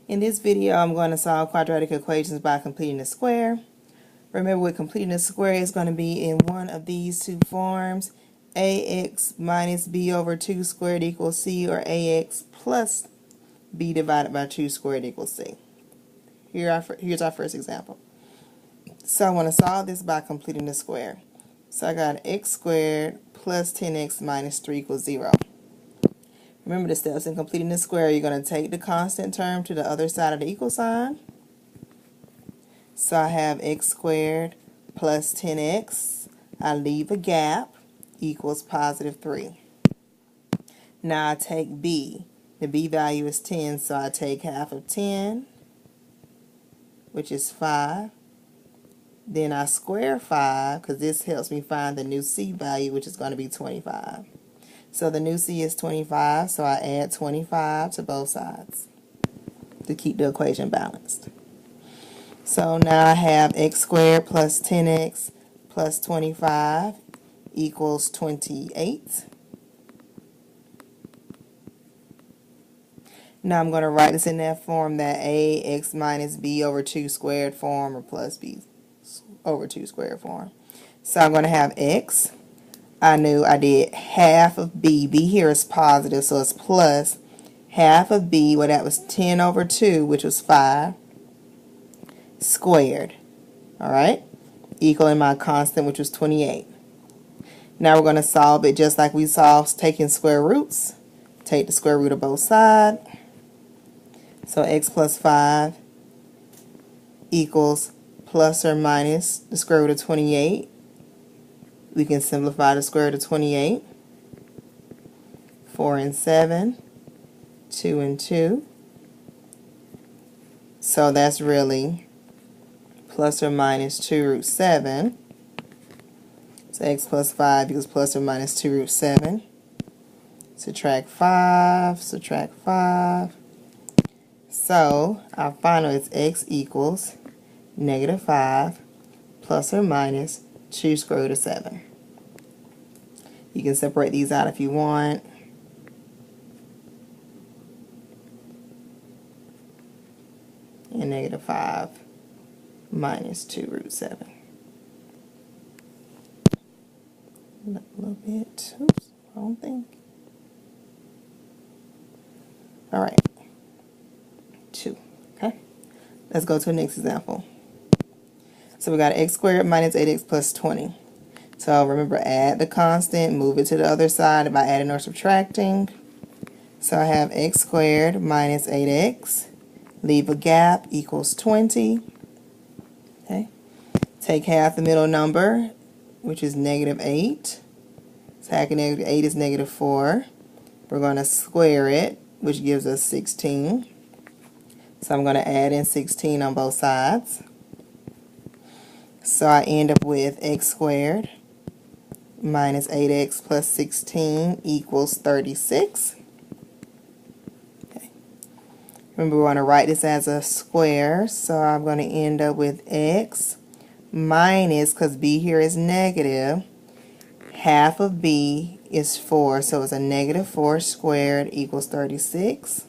In this video, I'm going to solve quadratic equations by completing a square. Remember, with completing a square, it's going to be in one of these two forms. Ax minus b over 2 squared equals c, or ax plus b divided by 2 squared equals c. Here's our first example. So I want to solve this by completing the square. So I got x squared plus 10x minus 3 equals 0. Remember the steps in completing the square. You're going to take the constant term to the other side of the equal sign. So I have x squared plus 10x. I leave a gap, equals positive 3. Now I take b. The b value is 10, so I take half of 10, which is 5. Then I square 5, because this helps me find the new c value, which is going to be 25. So the new c is 25, so I add 25 to both sides to keep the equation balanced. So now I have x squared plus 10x plus 25 equals 28. Now I'm going to write this in that form, that ax minus b over 2 squared form, or plus b over 2 squared form. So I'm going to have x. I knew I did half of b. b here is positive, so it's plus half of b, well, that was 10 over 2, which was 5, squared. Alright? Equaling my constant, which was 28. Now we're going to solve it just like we solved taking square roots. Take the square root of both sides. So x plus 5 equals plus or minus the square root of 28. We can simplify the square root of 28. 4 and 7, 2 and 2. So that's really plus or minus 2 root 7. So x plus 5 equals plus or minus 2 root 7. Subtract 5, subtract 5. So our final is x equals negative 5 plus or minus 2 square root of 7. You can separate these out if you want. And negative 5 minus 2 root 7. A little bit. Oops, wrong thing. Alright. 2. Okay. Let's go to the next example. So we got x squared minus 8x plus 20. So remember, add the constant, move it to the other side by adding or subtracting. So I have x squared minus 8x, leave a gap, equals 20. Okay. Take half the middle number, which is negative 8. So half of negative 8 is negative 4. We're going to square it, which gives us 16. So I'm going to add in 16 on both sides. So I end up with x squared minus 8x plus 16 equals 36. Okay. Remember, we want to write this as a square, so I'm going to end up with x minus, because b here is negative, half of b is 4, so it's a negative 4 squared equals 36.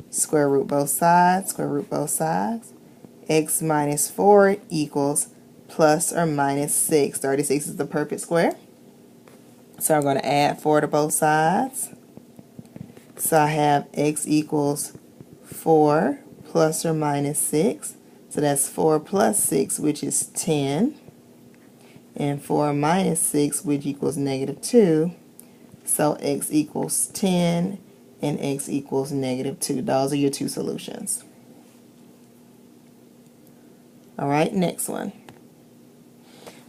Square root both sides, square root both sides. X minus 4 equals plus or minus 6. 36 is the perfect square. So I'm going to add 4 to both sides. So I have x equals 4 plus or minus 6. So that's 4 plus 6, which is 10. And 4 minus 6, which equals negative 2. So x equals 10 and x equals negative 2. Those are your two solutions. Alright, next one.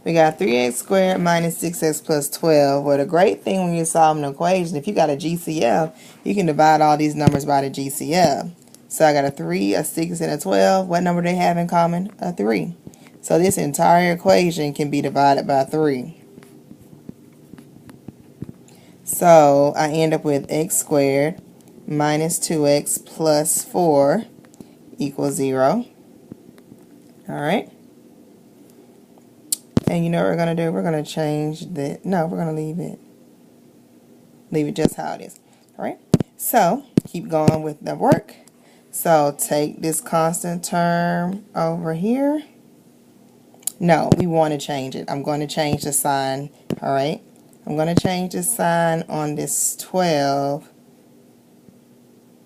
We got 3x squared minus 6x plus 12. Well, the great thing when you're solving an equation, if you got a GCF, you can divide all these numbers by the GCF. So I got a 3, a 6, and a 12. What number do they have in common? A 3. So this entire equation can be divided by 3. So I end up with x squared minus 2x plus 4 equals 0. Alright. And you know what we're going to do? We're going to change the, no, we're going to leave it. Leave it just how it is. Alright. So keep going with the work. So take this constant term over here. No, we want to change it. I'm going to change the sign, all right? I'm going to change the sign on this 12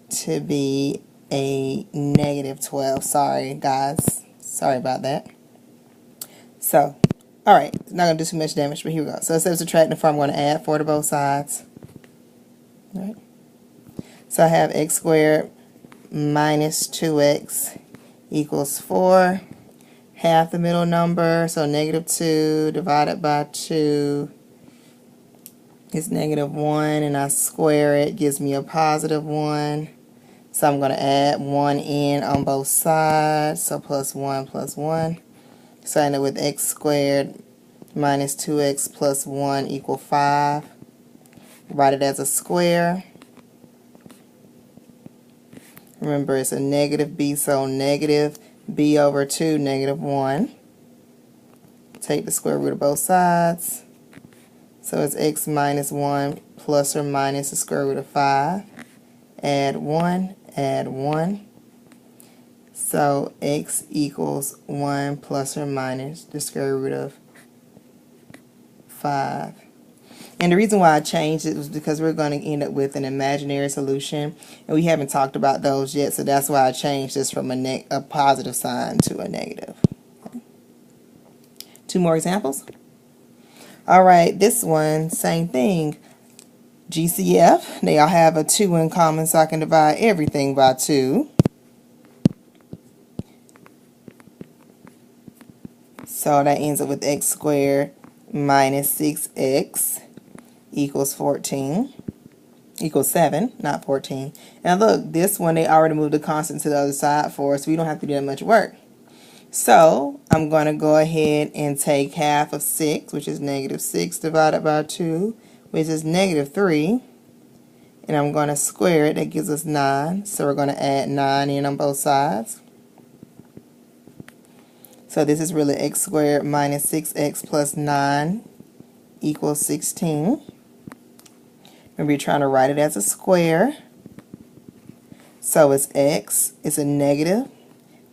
to be a negative 12. Sorry, guys. Sorry about that. So, all right. It's not going to do too much damage, but here we go. So instead of subtracting 4, I'm going to add 4 to both sides. All right. So I have x squared minus 2x equals 4. Half the middle number, so negative 2 divided by 2 is negative 1, and I square it, gives me a positive 1. So I'm going to add 1 in on both sides, so plus 1 plus 1. So I end up with x squared minus 2x plus 1 equal 5. Write it as a square. Remember, it's a negative b, so negative b over 2, negative 1. Take the square root of both sides. So it's x minus 1 plus or minus the square root of 5. Add 1, add 1. So x equals 1 plus or minus the square root of 5. And the reason why I changed it was because we're going to end up with an imaginary solution, and we haven't talked about those yet, so that's why I changed this from a positive sign to a negative. Okay. 2 more examples. All right, this one, same thing. GCF, they all have a 2 in common, so I can divide everything by 2. So that ends up with x squared minus 6x equals 14, equals 7, not 14. And look, this one, they already moved the constant to the other side for us, so we don't have to do that much work. So I'm going to go ahead and take half of 6, which is negative 6, divided by 2, which is negative 3. And I'm going to square it. That gives us 9. So we're going to add 9 in on both sides. So this is really x squared minus 6x plus 9 equals 16. Remember, you're trying to write it as a square. So it's x, it's a negative,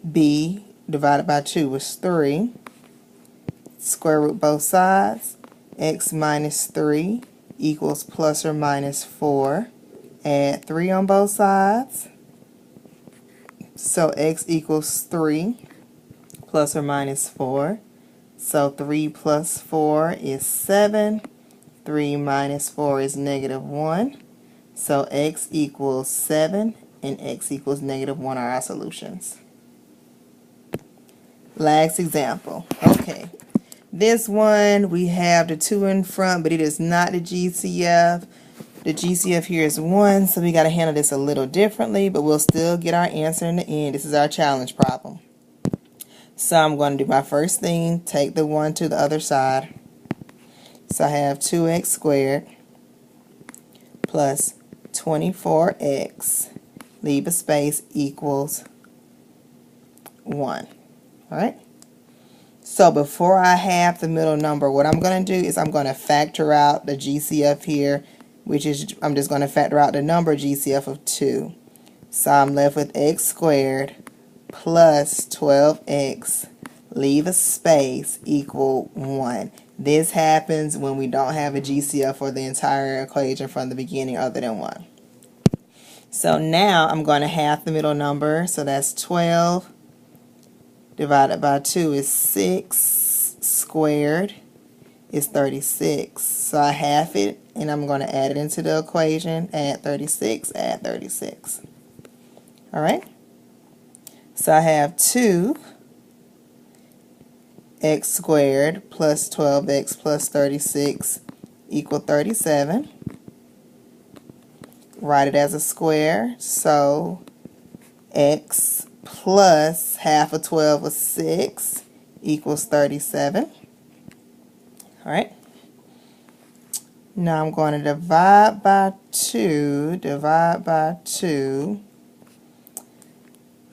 b divided by 2 is 3. Square root both sides. X minus 3 equals plus or minus 4. Add 3 on both sides. So x equals 3 plus or minus 4. So 3 plus 4 is 7. 3 minus 4 is negative 1. So x equals 7 and x equals negative 1 are our solutions. Last example. Okay. This one, we have the 2 in front, but it is not the GCF. The GCF here is 1, so we got to handle this a little differently, but we'll still get our answer in the end. This is our challenge problem. So I'm going to do my first thing, take the 1 to the other side. So I have 2x squared plus 24x, leave a space, equals 1. Alright? So before I have the middle number, what I'm going to do is I'm going to factor out the GCF here, which is, I'm just going to factor out the number GCF of 2. So I'm left with x squared plus 12x, leave a space, equal 1. This happens when we don't have a GCF for the entire equation from the beginning other than 1. So now I'm going to half the middle number, so that's 12 divided by 2 is 6, squared is 36. So I half it, and I'm going to add it into the equation, add 36, add 36. Alright? So I have 2 x squared plus 12x plus 36 equal 37. Write it as a square, so x plus half of 12 is 6 equals 37. Alright. Now I'm going to divide by 2,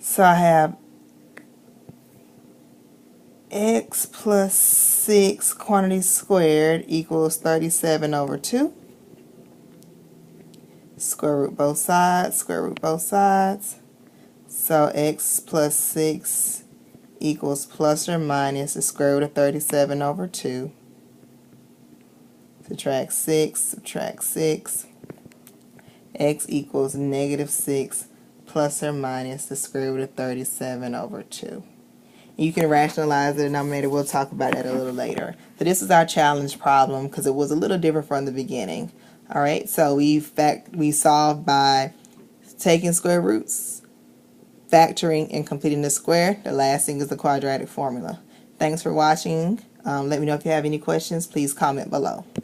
So I have x plus 6 quantity squared equals 37 over 2. Square root both sides, square root both sides. So x plus 6 equals plus or minus the square root of 37 over 2. Subtract 6, x equals negative 6 plus or minus the square root of 37 over 2. You can rationalize the denominator. We'll talk about that a little later. So this is our challenge problem because it was a little different from the beginning. All right, so we solved by taking square roots, factoring, and completing the square. The last thing is the quadratic formula. Thanks for watching. Let me know if you have any questions. Please comment below.